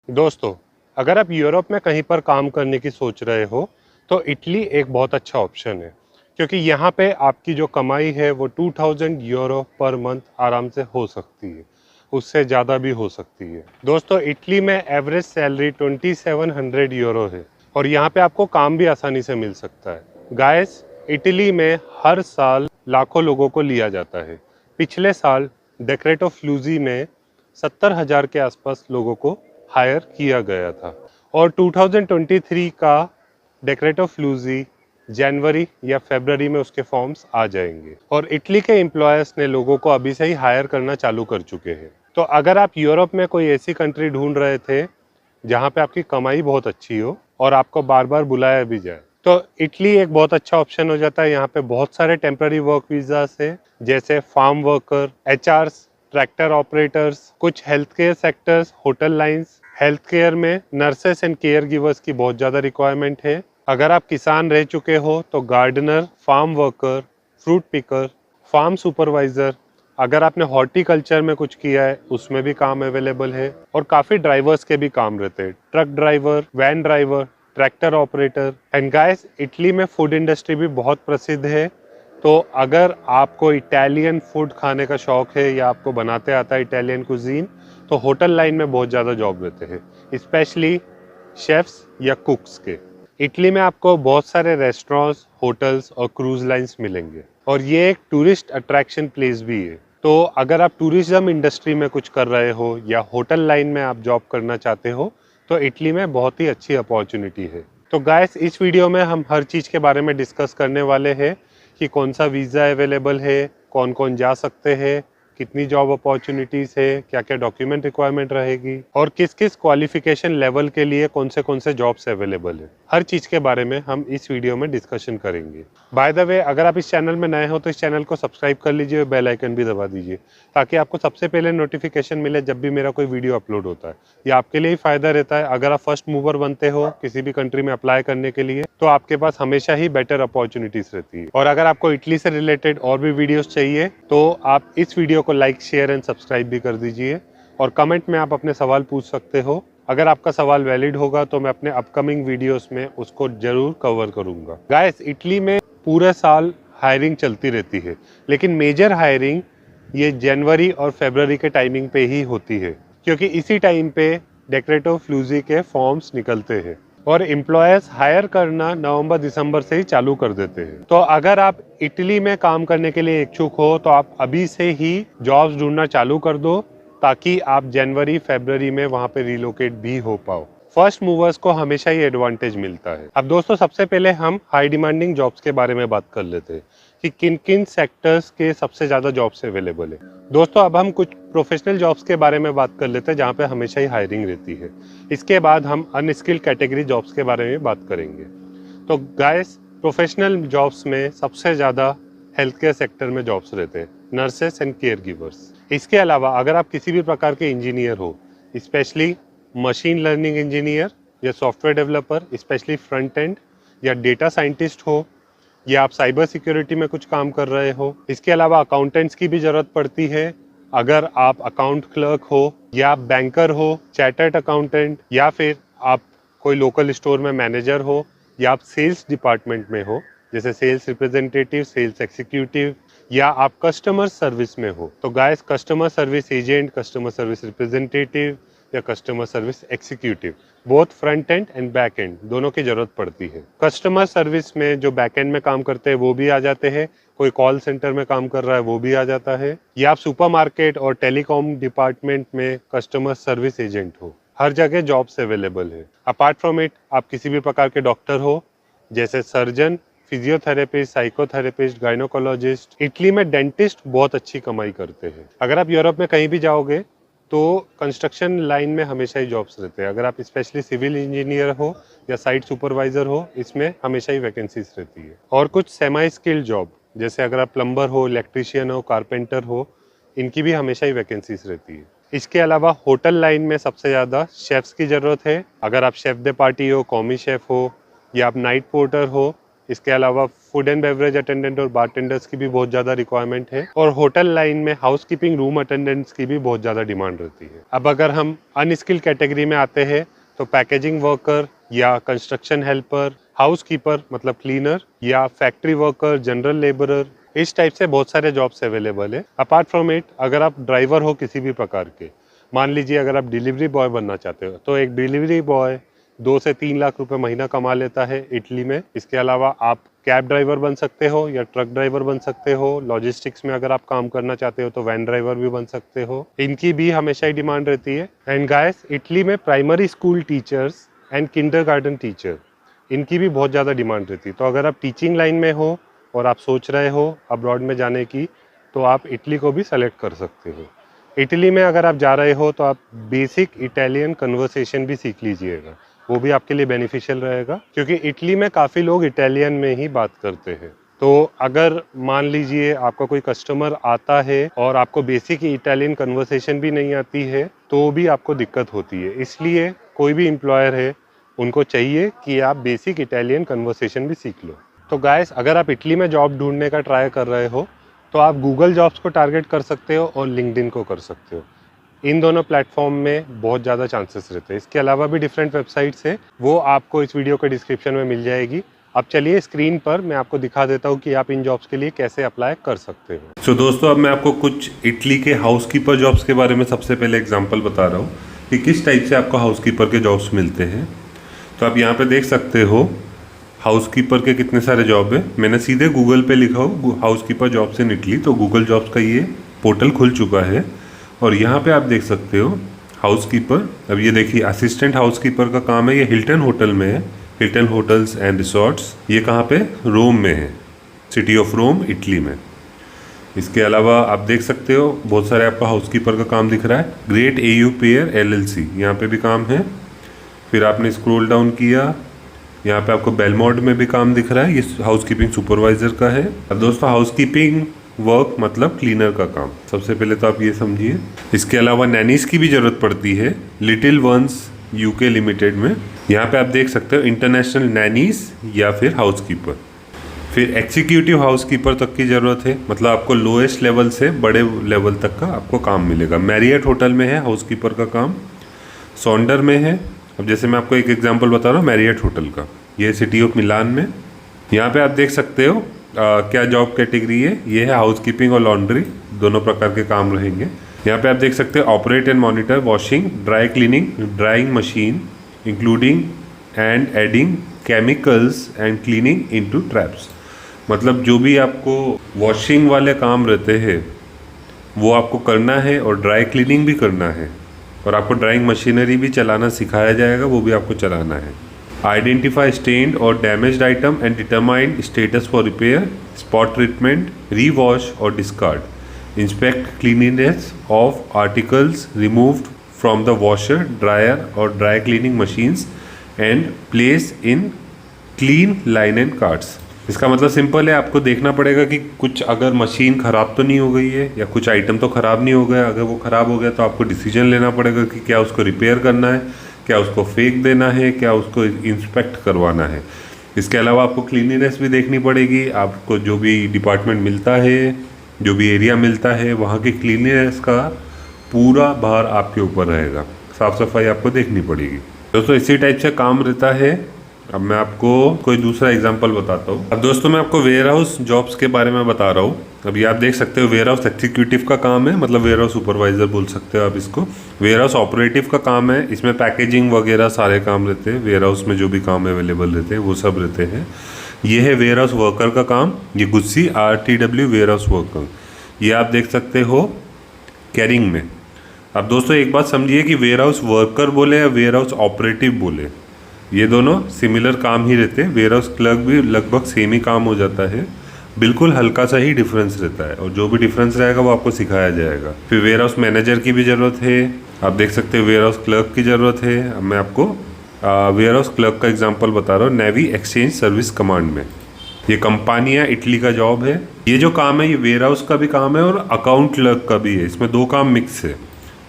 दोस्तों, अगर आप यूरोप में कहीं पर काम करने की सोच रहे हो, तो इटली एक बहुत अच्छा ऑप्शन है, क्योंकि यहाँ पे आपकी जो कमाई है वो 2000 यूरो पर मंथ आराम से हो सकती है, उससे ज़्यादा भी हो सकती है। दोस्तों, इटली में एवरेज सैलरी 2700 यूरो है और यहाँ पे आपको काम भी आसानी से मिल सकता है। गाइस, इटली में हर साल लाखों लोगों को लिया जाता है। पिछले साल डेक्रेटो फ्लूजी में 70,000 के आसपास लोगों को हायर किया गया था और 2023 का डेक्रेट ऑफ फ्लूजी जनवरी या फरवरी में उसके फॉर्म्स आ जाएंगे और इटली के एम्प्लॉयर्स ने लोगों को अभी से ही हायर करना चालू कर चुके हैं। तो अगर आप यूरोप में कोई ऐसी कंट्री ढूंढ रहे थे जहां पे आपकी कमाई बहुत अच्छी हो और आपको बार बार बुलाया भी जाए, तो इटली एक बहुत अच्छा ऑप्शन हो जाता है। यहाँ पे बहुत सारे टेम्पररी वर्क वीजास है, जैसे फार्म वर्कर, एचआरस, ट्रैक्टर ऑपरेटर्स, कुछ health care sectors, hotel lines. Health care में नर्सेस एंड केयर गिवर्स की बहुत ज़्यादा रिक्वायरमेंट है। अगर आप किसान रह चुके हो तो gardener, farm worker, fruit picker, farm supervisor. अगर आपने हॉर्टिकल्चर में कुछ किया है उसमें भी काम अवेलेबल है और काफ़ी ड्राइवर्स के भी काम रहते हैं, truck driver, van driver, tractor operator. And guys, Italy में फूड इंडस्ट्री भी बहुत प्रसिद्ध है, तो अगर आपको इटालियन फूड खाने का शौक है या आपको बनाते आता है इटालियन कुजीन, तो होटल लाइन में बहुत ज़्यादा जॉब रहते हैं, स्पेशली शेफ्स या कुक्स के। इटली में आपको बहुत सारे रेस्टोरेंट्स, होटल्स और क्रूज लाइंस मिलेंगे और ये एक टूरिस्ट अट्रैक्शन प्लेस भी है। तो अगर आप टूरिज्म इंडस्ट्री में कुछ कर रहे हो या होटल लाइन में आप जॉब करना चाहते हो, तो इटली में बहुत ही अच्छी अपॉर्चुनिटी है। तो गाइस, इस वीडियो में हम हर चीज़ के बारे में डिस्कस करने वाले हैं कि कौन सा वीज़ा अवेलेबल है, कौन कौन जा सकते हैं, कितनी जॉब अपॉर्चुनिटीज़ है, क्या क्या डॉक्यूमेंट रिक्वायरमेंट रहेगी और किस किस क्वालिफिकेशन लेवल के लिए कौन से जॉब्स अवेलेबल है। हर चीज़ के बारे में हम इस वीडियो में डिस्कशन करेंगे। बाय द वे, अगर आप इस चैनल में नए हो तो इस चैनल को सब्सक्राइब कर लीजिए और बेल आइकन भी दबा दीजिए, ताकि आपको सबसे पहले नोटिफिकेशन मिले जब भी मेरा कोई वीडियो अपलोड होता है। ये आपके लिए ही फ़ायदा रहता है। अगर आप फर्स्ट मूवर बनते हो किसी भी कंट्री में अप्लाई करने के लिए, तो आपके पास हमेशा ही बेटर अपॉर्चुनिटीज़ रहती है। और अगर आपको इटली से रिलेटेड और भी वीडियोस चाहिए तो आप इस वीडियो को लाइक, शेयर एंड सब्सक्राइब भी कर दीजिए और कमेंट में आप अपने सवाल पूछ सकते हो। अगर आपका सवाल वैलिड होगा तो मैं अपने अपकमिंग वीडियोस में उसको जरूर कवर करूंगा। गाइस, इटली में पूरे साल हायरिंग चलती रहती है, लेकिन मेजर हायरिंग ये जनवरी और फरवरी के टाइमिंग पे ही होती है, क्योंकि इसी टाइम पे डेक्रेटो फ्लूजी के फॉर्म्स निकलते हैं और एम्प्लॉयर्स हायर करना नवंबर दिसंबर से ही चालू कर देते हैं। तो अगर आप इटली में काम करने के लिए इच्छुक हो तो आप अभी से ही जॉब्स ढूंढना चालू कर दो, ताकि आप जनवरी फरवरी में वहां पे रिलोकेट भी हो पाओ। फर्स्ट मूवर्स को हमेशा ही एडवांटेज मिलता है। अब दोस्तों, सबसे पहले हम हाई डिमांडिंग जॉब्स के बारे में बात कर लेते हैं कि किन किन सेक्टर्स के सबसे ज़्यादा जॉब्स अवेलेबल है। दोस्तों, अब हम कुछ प्रोफेशनल जॉब्स के बारे में बात कर लेते हैं जहाँ पे हमेशा ही हायरिंग रहती है। इसके बाद हम अनस्किल्ड कैटेगरी जॉब्स के बारे में बात करेंगे। तो गाइस, प्रोफेशनल जॉब्स में सबसे ज़्यादा हेल्थ केयर सेक्टर में जॉब्स रहते हैं, नर्सेस एंड केयर गिवर्स। इसके अलावा अगर आप किसी भी प्रकार के इंजीनियर हो, स्पेशली मशीन लर्निंग इंजीनियर या software developer, specially front end, या डेटा साइंटिस्ट हो, या आप साइबर सिक्योरिटी में कुछ काम कर रहे हो। इसके अलावा अकाउंटेंट्स की भी ज़रूरत पड़ती है। अगर आप अकाउंट क्लर्क हो या आप बैंकर हो, चार्टर्ड अकाउंटेंट, या फिर आप कोई लोकल स्टोर में मैनेजर हो, या आप सेल्स डिपार्टमेंट में हो, जैसे सेल्स रिप्रेजेंटेटिव, सेल्स एग्जीक्यूटिव, या आप कस्टमर सर्विस में हो, तो guys, customer service agent, customer service representative या customer service executive, both front end and back end दोनों की जरूरत पड़ती है। कस्टमर सर्विस में जो बैक एंड में काम करते हैं वो भी आ जाते हैं, कोई कॉल सेंटर में काम कर रहा है वो भी आ जाता है, या आप सुपरमार्केट और टेलीकॉम डिपार्टमेंट में कस्टमर सर्विस एजेंट हो। हर जगह जॉब्स अवेलेबल है। अपार्ट फ्रॉम इट, आप किसी भी प्रकार के डॉक्टर हो, जैसे surgeon, physiotherapist, psychotherapist, gynaecologist. Italy में डेंटिस्ट बहुत अच्छी कमाई करते हैं। अगर आप यूरोप में कहीं भी जाओगे तो कंस्ट्रक्शन लाइन में हमेशा ही जॉब्स रहते हैं। अगर आप स्पेशली सिविल इंजीनियर हो या साइट सुपरवाइजर हो, इसमें हमेशा ही वैकेंसीज रहती है। और कुछ सेमी स्किल्ड जॉब, जैसे अगर आप प्लम्बर हो, इलेक्ट्रीशियन हो, कारपेंटर हो, इनकी भी हमेशा ही वैकेंसीज रहती है। इसके अलावा होटल लाइन में सबसे ज़्यादा शेफ्स की ज़रूरत है। अगर आप शेफ दे पार्टी हो, कॉमी शेफ हो, या आप नाइट पोर्टर हो, इसके अलावा फूड एंड बेवरेज अटेंडेंट और बारटेंडर्स की भी बहुत ज़्यादा रिक्वायरमेंट है, और होटल लाइन में हाउसकीपिंग रूम अटेंडेंट्स की भी बहुत ज़्यादा डिमांड रहती है। अब अगर हम अनस्किल्ड कैटेगरी में आते हैं तो पैकेजिंग वर्कर या कंस्ट्रक्शन हेल्पर, हाउसकीपर मतलब क्लीनर, या फैक्ट्री वर्कर, जनरल लेबरर, इस टाइप से बहुत सारे जॉब्स अवेलेबल है। अपार्ट फ्रॉम इट, अगर आप ड्राइवर हो किसी भी प्रकार के, मान लीजिए अगर आप डिलीवरी बॉय बनना चाहते हो, तो एक डिलीवरी बॉय 2 से 3 लाख रुपए महीना कमा लेता है इटली में। इसके अलावा आप कैब ड्राइवर बन सकते हो या ट्रक ड्राइवर बन सकते हो। लॉजिस्टिक्स में अगर आप काम करना चाहते हो तो वैन ड्राइवर भी बन सकते हो। इनकी भी हमेशा ही डिमांड रहती है। एंड गाइस, इटली में primary school teachers and kindergarten teacher, इनकी भी बहुत ज़्यादा डिमांड रहती है। तो अगर आप टीचिंग लाइन में हो और आप सोच रहे हो अब्रॉड में जाने की, तो आप इटली को भी सेलेक्ट कर सकते हो। इटली में अगर आप जा रहे हो तो आप बेसिक इटालियन कन्वर्सेशन भी सीख लीजिएगा, वो भी आपके लिए बेनिफिशियल रहेगा, क्योंकि इटली में काफ़ी लोग इटालियन में ही बात करते हैं। तो अगर मान लीजिए आपका कोई कस्टमर आता है और आपको बेसिक इटालियन कन्वर्सेशन भी नहीं आती है, तो भी आपको दिक्कत होती है। इसलिए कोई भी एम्प्लॉयर है, उनको चाहिए कि आप बेसिक इटालियन कन्वर्सेशन भी सीख लो। तो गाइस, अगर आप इटली में जॉब ढूंढने का ट्राई कर रहे हो तो आप गूगल जॉब्स को टारगेट कर सकते हो और लिंक्डइन को कर सकते हो। इन दोनों प्लेटफॉर्म में बहुत ज़्यादा चांसेस रहते हैं। इसके अलावा भी डिफरेंट वेबसाइट्स है, वो आपको इस वीडियो के डिस्क्रिप्शन में मिल जाएगी। अब चलिए स्क्रीन पर मैं आपको दिखा देता हूँ कि आप इन जॉब्स के लिए कैसे अप्लाई कर सकते हो। दोस्तों, अब मैं आपको कुछ इटली के हाउसकीपर जॉब्स के बारे में सबसे पहले एग्जांपल बता रहा हूँ कि किस टाइप से आपको हाउसकीपर के जॉब्स मिलते हैं। तो आप यहाँ पे देख सकते हो हाउसकीपर के कितने सारे जॉब है। मैंने सीधे गूगल पे लिखा हो हाउसकीपर जॉब्स इन इटली, तो गूगल जॉब्स का ये पोर्टल खुल चुका है और यहाँ पे आप देख सकते हो हाउसकीपर। अब ये देखिए, असिस्टेंट हाउसकीपर का काम है, ये हिल्टन होटल में है, हिल्टन होटल्स एंड रिसोर्ट्स। ये कहाँ पे? रोम में है, सिटी ऑफ रोम, इटली में। इसके अलावा आप देख सकते हो बहुत सारे आपका हाउसकीपर का काम दिख रहा है। ग्रेट AU पेयर LLC, यहाँ पे भी काम है। फिर आपने स्क्रॉल डाउन किया, यहाँ पे आपको बेलमोड में भी काम दिख रहा है, ये हाउसकीपिंग सुपरवाइजर का है। अब दोस्तों, हाउसकीपिंग वर्क मतलब क्लीनर का काम, सबसे पहले तो आप ये समझिए। इसके अलावा नैनीज की भी जरूरत पड़ती है लिटिल वंस UK लिमिटेड में। यहाँ पे आप देख सकते हो इंटरनेशनल नैनीज या फिर हाउसकीपर। फिर एग्जीक्यूटिव हाउसकीपर तक की ज़रूरत है, मतलब आपको लोएस्ट लेवल से बड़े लेवल तक का आपको काम मिलेगा। मैरियट होटल में है हाउसकीपर का काम, सौंडर में है। अब जैसे मैं आपको एक एग्जांपल बता रहा हूँ मैरियट होटल का, ये सिटी ऑफ मिलान में। यहाँ पे आप देख सकते हो क्या जॉब कैटेगरी है, ये है हाउसकीपिंग और लॉन्ड्री, दोनों प्रकार के काम रहेंगे। यहाँ पे आप देख सकते हो operate and monitor washing, dry cleaning, drawing machine including and adding chemicals and cleaning into traps. मतलब जो भी आपको वॉशिंग वाले काम रहते हैं वो आपको करना है और ड्राई क्लीनिंग भी करना है, और आपको ड्राइंग मशीनरी भी चलाना सिखाया जाएगा, वो भी आपको चलाना है। आइडेंटिफाई स्टेन्ड और damaged item and determine status for repair, spot treatment, rewash और discard, inspect cleanliness of articles removed from the washer, dryer और dry cleaning machines and place in clean linen carts. इसका मतलब simple है, आपको देखना पड़ेगा कि कुछ अगर मशीन ख़राब तो नहीं हो गई है या कुछ आइटम तो ख़राब नहीं हो गया। अगर वो ख़राब हो गया तो आपको डिसीजन लेना पड़ेगा कि क्या उसको रिपेयर करना है, क्या उसको फेंक देना है, क्या उसको इंस्पेक्ट करवाना है। इसके अलावा आपको क्लीनिनेस भी देखनी पड़ेगी। आपको जो भी डिपार्टमेंट मिलता है, जो भी एरिया मिलता है, वहाँ की क्लीनिनेस का पूरा भार आपके ऊपर रहेगा, साफ़ सफाई आपको देखनी पड़ेगी। दोस्तों, इसी टाइप से काम रहता है। अब मैं आपको कोई दूसरा एग्जांपल बताता हूँ। अब दोस्तों, मैं आपको वेयर हाउस जॉब्स के बारे में बता रहा हूँ। अभी आप देख सकते हो वेयर हाउस एग्जीक्यूटिव का काम है, मतलब वेयर हाउस सुपरवाइजर बोल सकते हो आप इसको। वेयर हाउस ऑपरेटिव का काम है, इसमें पैकेजिंग वगैरह सारे काम रहते हैं। वेयर हाउस में जो भी काम अवेलेबल रहते हैं वो सब रहते हैं। ये है वेयर हाउस वर्कर का काम, ये गुस्सी RTW वेयर हाउस वर्कर, ये आप देख सकते हो कैरिंग में। अब दोस्तों, एक बात समझिए कि वेयर हाउस वर्कर बोले या वेयर हाउस ऑपरेटिव बोले, ये दोनों सिमिलर काम ही रहते हैं। वेयर हाउस क्लर्क भी लगभग सेम ही काम हो जाता है, बिल्कुल हल्का सा ही डिफरेंस रहता है, और जो भी डिफरेंस रहेगा वो आपको सिखाया जाएगा। फिर वेयर हाउस मैनेजर की भी ज़रूरत है, आप देख सकते हैं वेयर हाउस क्लर्क की ज़रूरत है। अब मैं आपको वेयर हाउस क्लर्क का एग्जांपल बता रहा हूँ। नेवी एक्सचेंज सर्विस कमांड में ये कंपानिया इटली का जॉब है। ये जो काम है ये वेयर हाउस का भी काम है और अकाउंट क्लर्क का भी है, इसमें दो काम मिक्स है।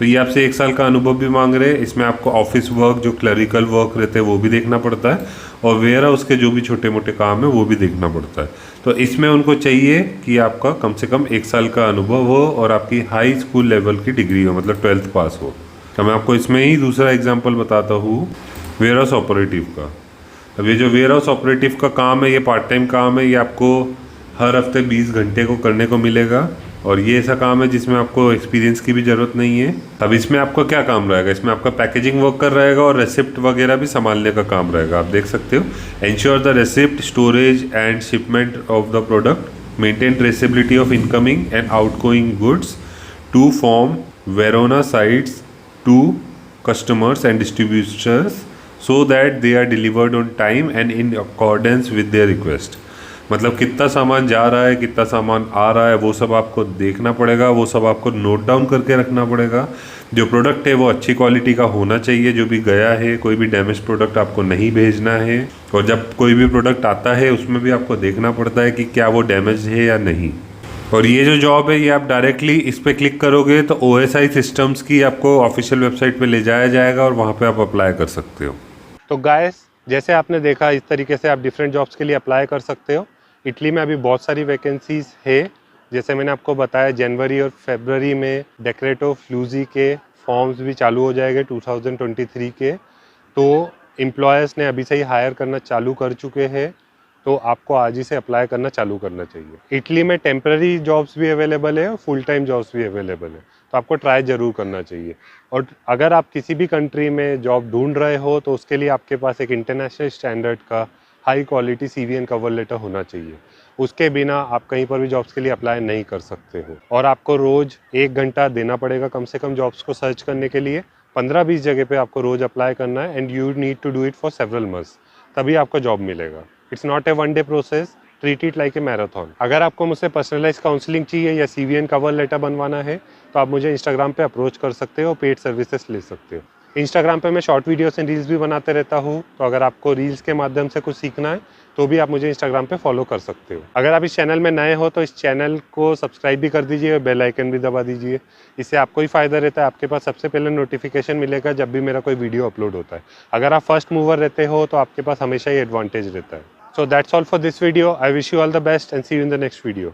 तो ये आपसे 1 साल का अनुभव भी मांग रहे हैं। इसमें आपको ऑफिस वर्क, जो क्लरिकल वर्क रहते हैं वो भी देखना पड़ता है, और वेयर हाउस के जो भी छोटे मोटे काम है वो भी देखना पड़ता है। तो इसमें उनको चाहिए कि आपका कम से कम 1 साल का अनुभव हो और आपकी हाई स्कूल लेवल की डिग्री हो, मतलब 12th पास हो। तो मैं आपको इसमें ही दूसरा एग्जाम्पल बताता हूँ वेयर हाउस ऑपरेटिव का। अब ये जो वेयर हाउस ऑपरेटिव का काम है, ये पार्ट टाइम काम है। ये आपको हर हफ्ते 20 घंटे को करने को मिलेगा, और ये ऐसा काम है जिसमें आपको एक्सपीरियंस की भी ज़रूरत नहीं है। अब इसमें आपका क्या काम रहेगा, इसमें आपका पैकेजिंग वर्क कर रहेगा और रेसिप्ट वगैरह भी संभालने का काम रहेगा। आप देख सकते हो, ensure the receipt, storage and shipment of the product, maintain traceability of incoming and outgoing goods to from Verona sites to customers and distributors so that they are delivered on time and in accordance with their request। मतलब कितना सामान जा रहा है, कितना सामान आ रहा है, वो सब आपको देखना पड़ेगा, वो सब आपको नोट डाउन करके रखना पड़ेगा। जो प्रोडक्ट है वो अच्छी क्वालिटी का होना चाहिए, जो भी गया है, कोई भी डैमेज प्रोडक्ट आपको नहीं भेजना है। और जब कोई भी प्रोडक्ट आता है उसमें भी आपको देखना पड़ता है कि क्या वो डैमेज है या नहीं। और ये जो जॉब है ये आप डायरेक्टली इस पर क्लिक करोगे तो OSI सिस्टम्स की आपको ऑफिशियल वेबसाइट पे ले जाया जाएगा और वहाँ पे आप अप्लाई कर सकते हो। तो गाइस, जैसे आपने देखा, इस तरीके से आप डिफरेंट जॉब्स के लिए अप्लाई कर सकते हो। इटली में अभी बहुत सारी वैकेंसीज है। जैसे मैंने आपको बताया, जनवरी और फरवरी में डेक्रेटो फ्लूजी के फॉर्म्स भी चालू हो जाएंगे 2023 के। तो एम्प्लॉयर्स ने अभी से ही हायर करना चालू कर चुके हैं, तो आपको आज ही से अप्लाई करना चालू करना चाहिए। इटली में टेम्पररी जॉब्स भी अवेलेबल है और फुल टाइम जॉब्स भी अवेलेबल है, तो आपको ट्राई ज़रूर करना चाहिए। और अगर आप किसी भी कंट्री में जॉब ढूंढ रहे हो तो उसके लिए आपके पास एक इंटरनेशनल स्टैंडर्ड का high quality CV and cover letter होना चाहिए। उसके बिना आप कहीं पर भी जॉब्स के लिए अप्लाई नहीं कर सकते हो। और आपको रोज़ 1 घंटा देना पड़ेगा कम से कम जॉब्स को सर्च करने के लिए। 15-20 जगह पे आपको रोज़ अप्लाई करना है, and you need to do it for several months, तभी आपको जॉब मिलेगा। It's not a 1 day process, treat it like a marathon. अगर आपको मुझसे पर्सनलाइज काउंसलिंग चाहिए या CV एंड कवर लेटर बनवाना है तो आप मुझे इंस्टाग्राम पे अप्रोच कर सकते हो, पेड सर्विसेज ले सकते हो। इंस्टाग्राम पे मैं शॉर्ट वीडियोस एंड रील्स भी बनाते रहता हूँ, तो अगर आपको रील्स के माध्यम से कुछ सीखना है तो भी आप मुझे इंस्टाग्राम पे फॉलो कर सकते हो। अगर आप इस चैनल में नए हो तो इस चैनल को सब्सक्राइब भी कर दीजिए और बेल आइकन भी दबा दीजिए। इससे आपको ही फ़ायदा रहता है, आपके पास सबसे पहले नोटिफिकेशन मिलेगा जब भी मेरा कोई वीडियो अपलोड होता है। अगर आप फर्स्ट मूवर रहते हो तो आपके पास हमेशा ही एडवांटेज रहता है। So that's all for this video. I wish you all the best and see you in the next video.